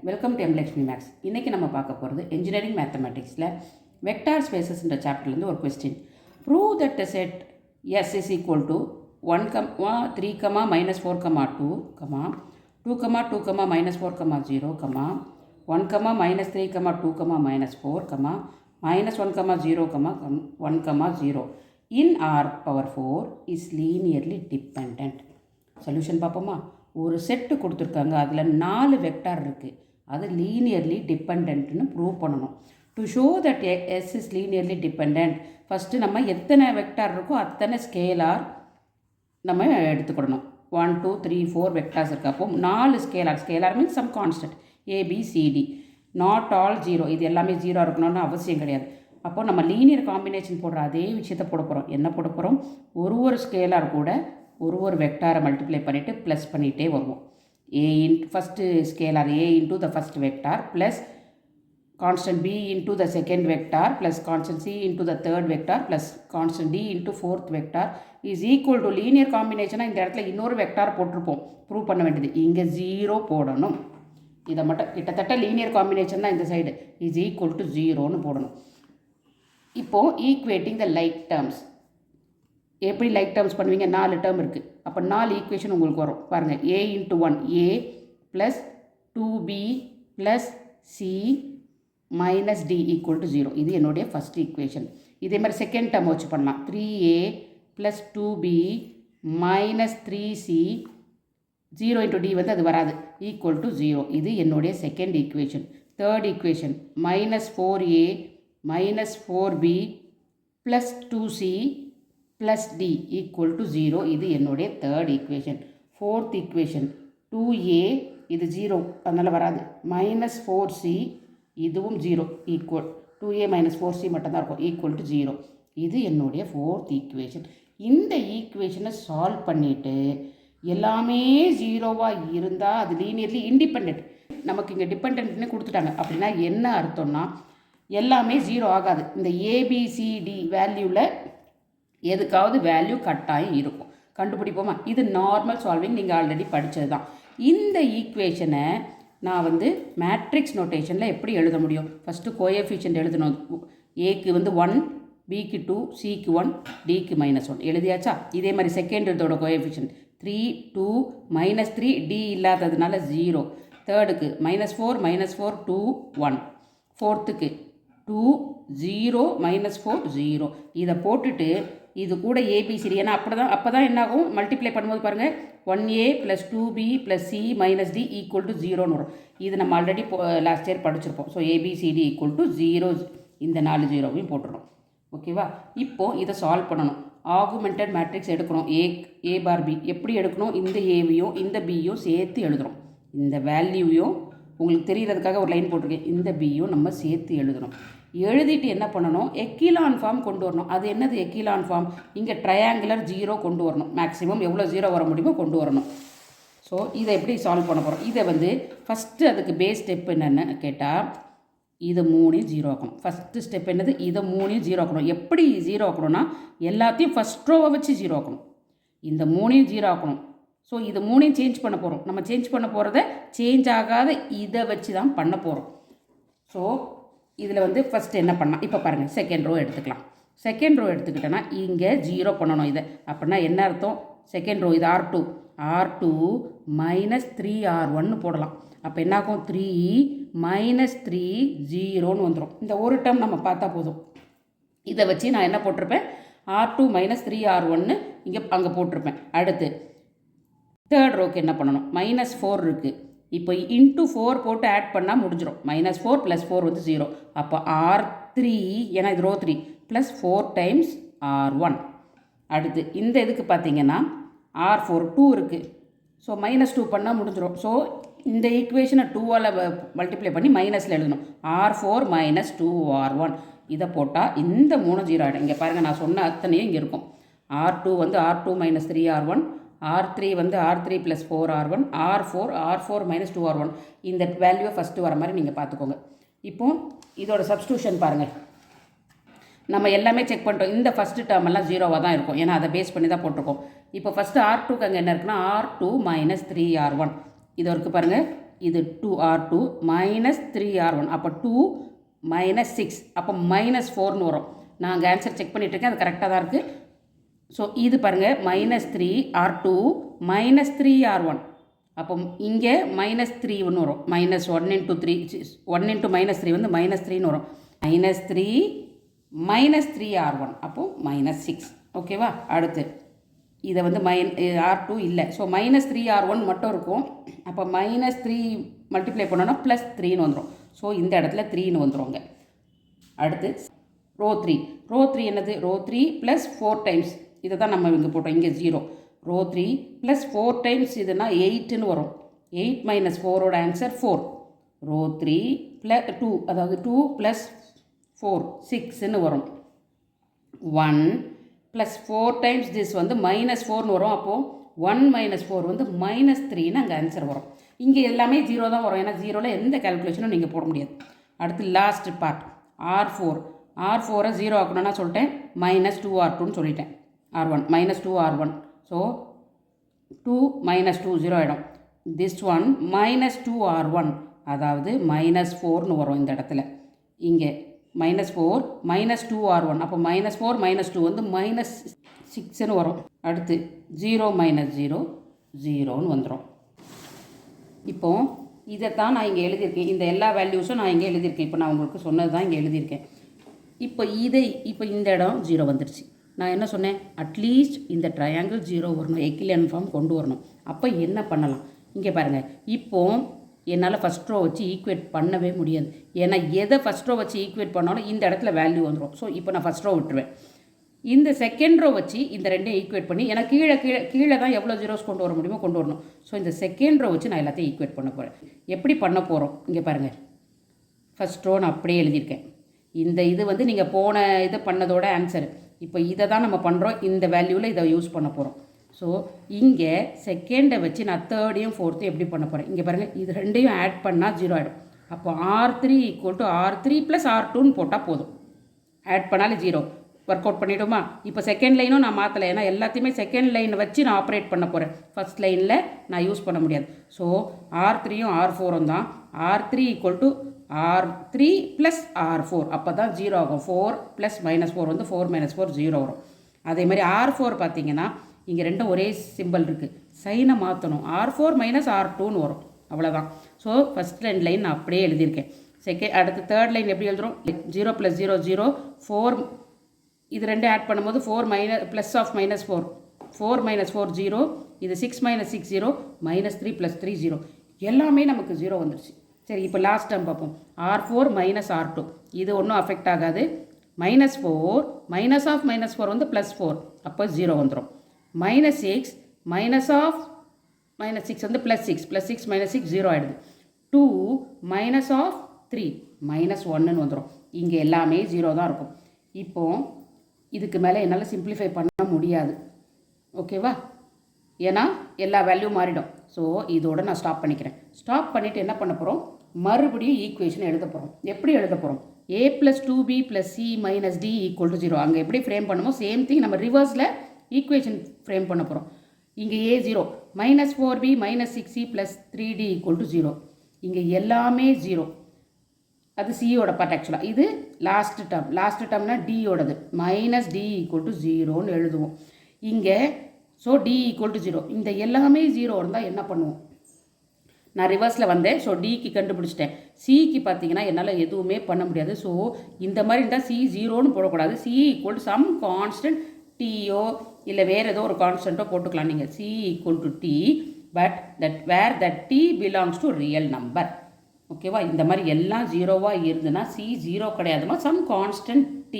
Welcome to எம்லக்ஷ்மி maths. இன்றைக்கி நம்ம பார்க்க போகிறது இன்ஜினியரிங் மேத்தமெட்டிக்ஸில் வெக்டார் ஸ்பேசஸ்ன்ற சாப்டர்லேருந்து ஒரு question. Prove that the set S is equal to 1, 3, -4, 2, 2, 2, -4, 0, 1, -3, 2, -4, -1, 0, 1, 0 in R⁴ is linearly dependent. Solution பார்ப்போமா? ஒரு செட்டு கொடுத்துருக்காங்க, அதில் 4 வெக்டார் இருக்குது, அது லீனியர்லி டிபெண்ட்னு ப்ரூவ் பண்ணணும். To show that S is linearly depend, first நம்ம எத்தனை வெக்டார் இருக்கோ அத்தனை ஸ்கேலார் நம்ம எடுத்துக்கிடணும். 1, 2, 3, 4 வெக்டார்ஸ் இருக்குது. அப்போ 4 scalar means some constant a b c d, not all 0. இது எல்லாமே 0 இருக்கணும்னு அவசியம் கிடையாது. அப்போது நம்ம லீனியர் காம்பினேஷன் போடுற அதே விஷயத்தை போட போகிறோம். என்ன போட போகிறோம்? ஒரு ஸ்கேலார் கூட ஒரு வெக்டாரை மல்டிப்ளை பண்ணிவிட்டு ப்ளஸ் பண்ணிகிட்டே வருவோம். First scalar a into the first vector plus constant b into the second vector plus constant c into the third vector plus constant d into fourth vector is equal to linear காம்பினேஷனாக இந்த இடத்துல இன்னொரு vector போட்டிருப்போம். Prove பண்ண வேண்டியது இங்கே 0 போடணும். இதை மட்டும் கிட்டத்தட்ட லீனியர் காம்பினேஷன் தான் இந்த சைடு இஸ் ஈக்குவல் டு 0ன்னு போடணும். இப்போது ஈக்குவேட்டிங் த லைக் டேர்ம்ஸ். எப்படி லைக் டேர்ம்ஸ் பண்ணுவீங்க? 4 டேர்ம் இருக்குது. அப்போ 4 ஈக்குவேஷன் உங்களுக்கு வரும் பாருங்கள். a into 1 a plus 2b plus c minus d equal to 0. இது என்னுடைய ஃபஸ்ட் ஈக்குவேஷன். இதே மாதிரி செகண்ட் டேர்ம் வச்சு பண்ணலாம். 3a plus 2b minus 3c 0 into d வந்து அது வராது, ஈக்குவல் டு 0. இது என்னுடைய second equation. Third equation minus 4a minus 4b plus 2c plus d equal to 0. இது என்னுடைய third equation. Fourth equation 2a, இது 0 அதனால் வராது, மைனஸ் 4c இதுவும் 0 ஈக்குவல் 2a மைனஸ் 4c மட்டும்தான் இருக்கும், ஈக்குவல் டு 0. இது என்னுடைய ஃபோர்த் ஈக்குவேஷன். இந்த ஈக்குவேஷனை சால்வ் பண்ணிவிட்டு எல்லாமே 0வாக இருந்தால் அது லீனியர்லி இண்டிபெண்ட். நமக்கு இங்கே டிபெண்ட்னு கொடுத்துட்டாங்க. அப்படின்னா என்ன அர்த்தம்னா எல்லாமே 0 ஆகாது. இந்த ஏபிசிடி வேல்யூவில் எதுக்காவது வேல்யூ கட்டாயம் இருக்கும். கண்டுபிடிப்போமா? இது நார்மல் சால்விங், நீங்கள் ஆல்ரெடி படித்தது தான். இந்த ஈக்குவேஷனை நான் மேட்ரிக்ஸ் நோட்டேஷனில் எப்படி எழுத முடியும்? ஃபஸ்ட்டு கோஎஃபிஷியன்ட் எழுதணும். ஏக்கு 1, பிக்கு 2, சிக்கு 1, டிக்கு -1 எழுதியாச்சா? இதே மாதிரி செகண்ட் இதோட கோஎஃபிஷியன்ட் 3, 2, -3, டி இல்லாததுனால 0. தேர்டுக்கு -4, -4, 2, 1. ஃபோர்த்துக்கு 2, 0, -4, 0. இதை போட்டுட்டு இது கூட ஏபிசிடி, ஏன்னா அப்போ தான் என்னாகும்? மல்டிப்ளை பண்ணும்போது பாருங்கள், 1a plus 2b plus c minus d equal to 0ன்னு வரும். இது நம்ம ஆல்ரெடி லாஸ்ட் இயர் படிச்சிருப்போம். ஸோ ஏபிசிடி ஈக்குவல் டு 0, இந்த 4 0வையும் போட்டுடணும். ஓகேவா? இப்போது இதை சால்வ் பண்ணணும். ஆகுமெண்டட் மேட்ரிக்ஸ் எடுக்கணும். a பார் b எப்படி எடுக்கணும்? இந்த ஏவையும் இந்த பியும் சேர்த்து எழுதுகிறோம். இந்த வேல்யூவையும் உங்களுக்கு தெரிகிறதுக்காக ஒரு லைன் போட்டிருக்கேன். இந்த பியும் நம்ம சேர்த்து எழுதணும். எழுதிட்டு என்ன பண்ணணும்? எக்கிலான் ஃபார்ம் கொண்டு வரணும். அது என்னது எக்கிலான் ஃபார்ம்? இங்கே ட்ரையாங்குலர் 0 கொண்டு வரணும். மேக்ஸிமம் எவ்வளோ 0 வர முடியுமோ கொண்டு வரணும். ஸோ இதை எப்படி சால்வ் பண்ண போகிறோம்? இதை ஃபஸ்ட்டு அதுக்கு பேஸ் ஸ்டெப் என்னென்னு கேட்டால் இதை 3 0 ஆக்கணும். ஃபஸ்ட்டு ஸ்டெப் என்னது? இதை 3 0 ஆக்கணும். எப்படி 0 ஆக்கணும்னா எல்லாத்தையும் ஃபஸ்ட் ரோவை வச்சு 0 ஆக்கணும். இந்த 3 0 ஆக்கணும். ஸோ இது 3 சேஞ்ச் பண்ண போகிறோம். நம்ம சேஞ்ச் பண்ண போகிறத சேஞ்ச் ஆகாத இதை வச்சு தான் பண்ண போகிறோம். ஸோ இதில் ஃபஸ்ட்டு என்ன பண்ணலாம்? இப்போ பாருங்கள், செகண்ட் ரோ எடுத்துக்கலாம். செகண்ட் ரோ எடுத்துக்கிட்டோன்னா இங்கே 0 பண்ணணும். இதை அப்படின்னா என்ன அர்த்தம்? செகண்ட் ரோ இது R2 மைனஸ் 3R1 போடலாம். அப்போ என்னாகும்? 3 மைனஸ் 3 0ன்னு வந்துடும். இந்த ஒரு டேர்ம் நம்ம பார்த்தா போதும். இதை வச்சு நான் என்ன போட்டிருப்பேன்? R2 மைனஸ் 3R1 அங்கே போட்டிருப்பேன். அடுத்து தேர்ட் ரோக்கு என்ன பண்ணணும்? -4 இருக்குது. இப்போ இன்ட்டு 4 போட்டு ஆட் பண்ணால் முடிஞ்சிடும். -4 ப்ளஸ் 4 0. அப்போ R3, ஏன்னா இது ரோ 3 ப்ளஸ் 4 டைம்ஸ் R1. அடுத்து இந்த இதுக்கு பார்த்தீங்கன்னா R4 2 இருக்குது. ஸோ -2 பண்ணால் முடிஞ்சிடும். ஸோ இந்த ஈக்குவேஷனை 2ஆல் மல்டிப்ளை பண்ணி மைனஸில் எழுதணும். R4 மைனஸ் 2R1 இதை போட்டால் இந்த 3 0 ஆகிடும். இங்கே பாருங்கள், நான் சொன்ன அத்தனையும் இங்கே இருக்கும். R2 R2 minus 3R1, R3 R3 plus 4R1, R4 minus 2R1. இந்த வேல்யூவை ஃபஸ்ட்டு வர மாதிரி நீங்கள் பார்த்துக்கோங்க. இப்போது இதோட சப்ஸ்டியூஷன் பாருங்கள். நம்ம எல்லாமே செக் பண்ணிட்டோம். இந்த ஃபஸ்ட்டு டேர்ம் எல்லாம் 0வாக தான் இருக்கும், ஏன்னா அதை பேஸ் பண்ணி தான் போட்டிருக்கோம். இப்போ ஃபஸ்ட்டு R2க்கு அங்கே என்ன இருக்குன்னா R2 மைனஸ் 3R1 இது இருக்குது பாருங்கள். இது 2R2 மைனஸ் 3R1 அப்போ 2 மைனஸ் 6 அப்போ -4ன்னு வரும். நான் அங்கே ஆன்சர் செக் பண்ணிகிட்ருக்கேன், அது கரெக்டாக தான் இருக்குது. ஸோ இது பாருங்கள் -3R2 மைனஸ் 3R1 அப்போ இங்கே -3 வரும். -1 × 3 1 × -3 வந்து -3ன்னு வரும். -3 -3R1 அப்போது -6. ஓகேவா? அடுத்து இதை வந்து R2 இல்லை, ஸோ -3R1 மட்டும் இருக்கும். அப்போ -3 மல்டிப்ளை பண்ணோன்னா +3ன்னு வந்துடும். ஸோ இந்த இடத்துல 3ன்னு வந்துடுவாங்க. அடுத்து ரோ 3 என்னது? ரோ 3 + 4 டைம்ஸ் இதை தான் நம்ம இங்கே போட்டோம். இங்கே 0. ரோ 3 + 4 டைம்ஸ் இதுனா 8ன்னு வரும். 8 - 4ஓட ஆன்சர் 4. ரோ 3 + 2 அதாவது 2 + 4 6ன்னு வரும். 1 + 4 டைம்ஸ் திஸ் வந்து -4ன்னு வரும். அப்போது 1 - 4 வந்து -3ன்னு அங்கே ஆன்சர் வரும். இங்கே எல்லாமே 0 தான் வரும், ஏன்னா 0ல் எந்த கால்குலேஷனும் நீங்கள் போட முடியாது. அடுத்து லாஸ்ட் பார்ட் R4 0 ஆக்கணும்னா சொல்லிட்டேன், -2R2ன்னு சொல்லிட்டேன். R1 -2R1. ஸோ 2 - 2 0 ஆகிடும். திஸ் ஒன் -2R1 அதாவது -4ன்னு வரும் இந்த இடத்துல. இங்கே -4 -2R1 அப்போ -4 -2 வந்து -6ன்னு வரும். அடுத்து 0 - 0 0ன்னு வந்துடும். இப்போது இதைத்தான் நான் இங்கே எழுதியிருக்கேன். இந்த எல்லா வேல்யூஸும் நான் இங்கே எழுதியிருக்கேன். இப்போ நான் உங்களுக்கு சொன்னது தான் இங்கே எழுதியிருக்கேன். இப்போ இந்த இடம் 0 வந்துடுச்சு. நான் என்ன சொன்னேன்? அட்லீஸ்ட் இந்த ட்ரையாங்கிள் 0 வரணும், எக்கிலியன் ஃபார்ம் கொண்டு வரணும். அப்போ என்ன பண்ணலாம்? இங்கே பாருங்கள், இப்போது என்னால் ஃபஸ்ட் ரோ வச்சு ஈக்குவேட் பண்ணவே முடியாது. ஏன்னா எதை ஃபஸ்ட் ரோ வச்சு ஈக்குவேட் பண்ணாலும் இந்த இடத்துல வேல்யூ வந்துடும். ஸோ இப்போ நான் ஃபஸ்ட் ரோ விட்டுருவேன். இந்த செகண்ட் ரோ வச்சு இந்த ரெண்டையும் ஈக்குவேட் பண்ணி எனக்கு கீழே தான் எவ்வளோ ஜீரோஸ் கொண்டு வர முடியுமோ கொண்டு வரணும். ஸோ இந்த செகண்ட் ரோ வச்சு நான் எல்லாத்தையும் ஈக்குவேட் பண்ண போகிறேன். எப்படி பண்ண போகிறோம்? இங்கே பாருங்கள், ஃபஸ்ட் ரோ நான் அப்படியே எழுதியிருக்கேன். இந்த இது வந்து நீங்கள் போன இதை பண்ணதோட ஆன்சர். இப்போ இதை தான் நம்ம பண்ணுறோம். இந்த வேல்யூவில் இதை யூஸ் பண்ண போகிறோம். ஸோ இங்கே செகண்டை வச்சு நான் தேர்டையும் ஃபோர்த்தையும் எப்படி பண்ண போகிறேன்? இங்கே பாருங்கள், இது ரெண்டையும் ஆட் பண்ணால் 0 ஆகிடும். அப்போ R3 = R3 + R2ன்னு போட்டால் போதும். ஆட் பண்ணாலும் 0. ஒர்க் அவுட் பண்ணிவிடுமா? இப்போ செகண்ட் லைனும் நான் மாற்றலை, ஏன்னா எல்லாத்தையுமே செகண்ட் லைனை வச்சு நான் ஆப்ரேட் பண்ண போகிறேன். ஃபஸ்ட் லைனில் நான் யூஸ் பண்ண முடியாது. ஸோ R3யும் R4ம் தான். R3 = R3 + R4 அப்போ தான் 0 ஆகும். 4 + -4 வந்து 4 - 4 0 வரும். அதே மாதிரி R4 பார்த்தீங்கன்னா இங்கே ரெண்டும் ஒரே சிம்பிள் இருக்குது, சைனை மாற்றணும். R4 - R2ன்னு வரும், அவ்வளோதான். ஸோ ஃபஸ்ட் லைன் நான் அப்படியே எழுதியிருக்கேன். அடுத்து தேர்ட் லைன் எப்படி எழுதுகிறோம்? 0 + 0 0 4 இது ரெண்டு ஆட் பண்ணும்போது 4 +(-4) 4 - 4 0, இது 6 - 6 0, -3 + 3 0, எல்லாமே நமக்கு 0 வந்துடுச்சு. சரி, இப்போ லாஸ்ட் டைம் பார்ப்போம். R4 - R2 இது ஒன்றும் அஃபெக்ட் ஆகாது. -4 -(-4) வந்து +4 அப்போ 0 வந்துடும். -6 -(-6) வந்து +6 +6 - 6 0 ஆகிடுது. 2 -(3) -1ன்னு வந்துடும். இங்கே எல்லாமே 0 தான் இருக்கும். இப்போது இதுக்கு மேலே என்னால் சிம்பிளிஃபை பண்ண முடியாது. ஓகேவா? ஏன்னா எல்லா வேல்யூ மாறிடும். ஸோ இதோட நான் ஸ்டாப் பண்ணிக்கிறேன். ஸ்டாப் பண்ணிவிட்டு என்ன பண்ண போகிறோம்? மறுபடியும் ஈக்குவேஷன் எழுத போகிறோம். எப்படி எழுத போகிறோம்? a + 2b + c - d = 0. அங்கே எப்படி ஃப்ரேம் பண்ணுமோ சேம் திங் நம்ம ரிவர்ஸில் ஈக்குவேஷன் ஃப்ரேம் பண்ண போகிறோம். இங்கே a 0 -4b - 6c + 3d = 0. இங்கே எல்லாமே 0. அது சியோட பார்ட் ஆக்சுவலாக. இது லாஸ்ட் டேர்ம்னா டியோடது. -d = 0ன்னு எழுதுவோம் இங்கே. So d = 0. இந்த எல்லாமே 0 இருந்தால் என்ன பண்ணுவோம்? நான் ரிவர்ஸில் வந்தேன். ஸோ டிக்கு கண்டுபிடிச்சிட்டேன். சிக்கு பார்த்தீங்கன்னா என்னால் எதுவுமே பண்ண முடியாது. ஸோ இந்த மாதிரி இருந்தால் c 0ன்னு போடக்கூடாது. c = சம் கான்ஸ்டன்ட் டீயோ இல்லை வேறு ஏதோ ஒரு கான்ஸ்டன்ட்டோ போட்டுக்கலாம் நீங்கள். c = t but where that t belongs to real number. ஓகேவா? இந்த மாதிரி எல்லாம் 0வாக இருந்துன்னா c 0 கிடையாதுமா, some constant t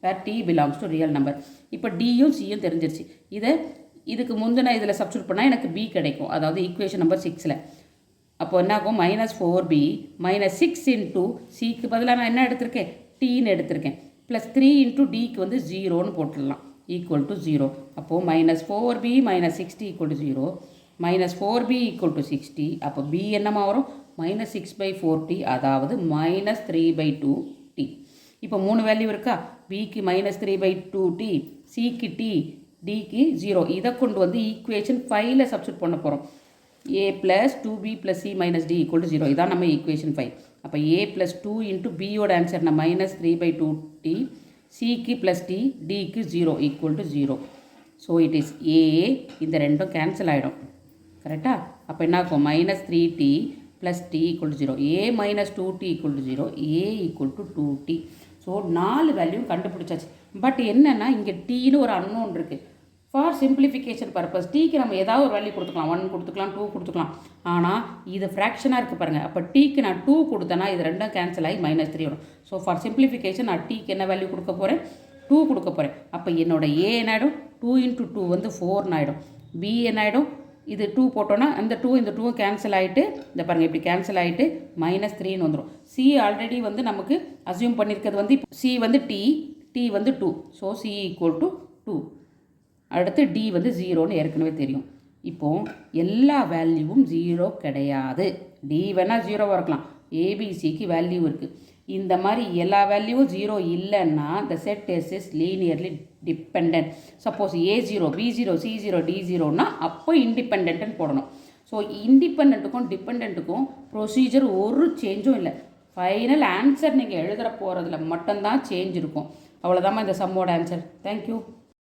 where t belongs to real number. இப்போ டியும் சியும் தெரிஞ்சிருச்சு. இதுக்கு முந்தின இதில் சப்ஸ்டியூட் பண்ணால் எனக்கு b கிடைக்கும், அதாவது ஈக்குவேஷன் நம்பர் 6ல். அப்போ என்ன ஆகும்? -4b -6 × சிக்கு பதிலாக நான் என்ன எடுத்திருக்கேன்? டீன்னு எடுத்திருக்கேன். +3 × டிக்கு வந்து 0ன்னு போட்டுடலாம், = 0. அப்போது -4b - 60 = 0, -4b = 60. அப்போ b என்னமா வரும்? -6/4t, அதாவது -3/2t. இப்போ 3 வேல்யூ இருக்கா? பிக்கு -3/2t, சிக்கு t, டிக்கு 0. இதை கொண்டு வந்து ஈக்குவேஷன் 5ல் சப்ஸ்டியூட் பண்ண போகிறோம். a plus 2b plus c minus d equal to 0. இதான் நம்ம ஈக்குவேஷன் 5. அப்போ a ப்ளஸ் 2 இன்ட்டு பியோட ஆன்சர் நான் மைனஸ் 3/2t, சிக்கு ப்ளஸ் டி, டிக்கு 0 equal to 0. So it is a, இந்த ரெண்டும் கேன்சல் ஆகிடும். கரெக்டாக? அப்போ என்ன ஆகும்? Minus 3t plus d equal to 0. a minus 2t equal to 0, a equal to 2t. So 4 value கண்டுபிடிச்சாச்சு. பட் என்னென்னா இங்கே டீன்னு ஒரு அன்னோன் இருக்குது. ஃபார் சிம்பிளிஃபிகேஷன் பர்பஸ் டீக்கு நம்ம ஏதாவது ஒரு வேல்யூ கொடுத்துக்கலாம், 1 கொடுத்துக்கலாம், 2 கொடுத்துக்கலாம். ஆனால் இது ஃப்ராக்ஷனாக இருக்குது பாருங்கள். அப்போ டீக்கு நான் 2 கொடுத்தேன்னா இது ரெண்டும் கேன்சல் ஆகி மைனஸ் 3 வரும். ஸோ ஃபார் சிம்பிளிஃபிகேஷன் நான் டீக்கு என்ன வேல்யூ கொடுக்க போகிறேன்? 2 கொடுக்க போகிறேன். அப்போ என்னோட ஏ என்ன ஆகிடும்? 2 இன்ட்டு 2 வந்து 4 ஆகிடும். பி என்ன ஆகிடும்? இது 2 போட்டோன்னா அந்த 2 இந்த 2 கேன்சல் ஆகிட்டு இந்த பாருங்கள் இப்படி கேன்சல் ஆகிட்டு மைனஸ் 3ன்னு வந்துடும். சி ஆல்ரெடி வந்து நமக்கு அசியூம் பண்ணியிருக்கிறது வந்து சி வந்து டி வந்து 2. So C equal to 2. அடுத்து டி வந்து 0ன்னு ஏற்கனவே தெரியும். இப்போது எல்லா வேல்யூவும் 0 கிடையாது. டி வேணால் 0வாக இருக்கலாம், ஏபிசிக்கு வேல்யூ இருக்குது. இந்த மாதிரி எல்லா வேல்யூவும் 0 இல்லைன்னா the set S is linearly dependent. Suppose A0, B0, C0, D0னா அப்போ இண்டிபெண்ட்னு போடணும். ஸோ இண்டிபெண்ட்டுக்கும் டிபெண்ட்டுக்கும் ப்ரொசீஜர் ஒரு சேஞ்சும் இல்லை. ஃபைனல் ஆன்சர் நீங்கள் எழுதுகிற போகிறதுல மட்டும்தான் சேஞ்ச் இருக்கும். அவ்வளோதாம்மா இந்த சம்மோட ஆன்சர். தேங்க்யூ.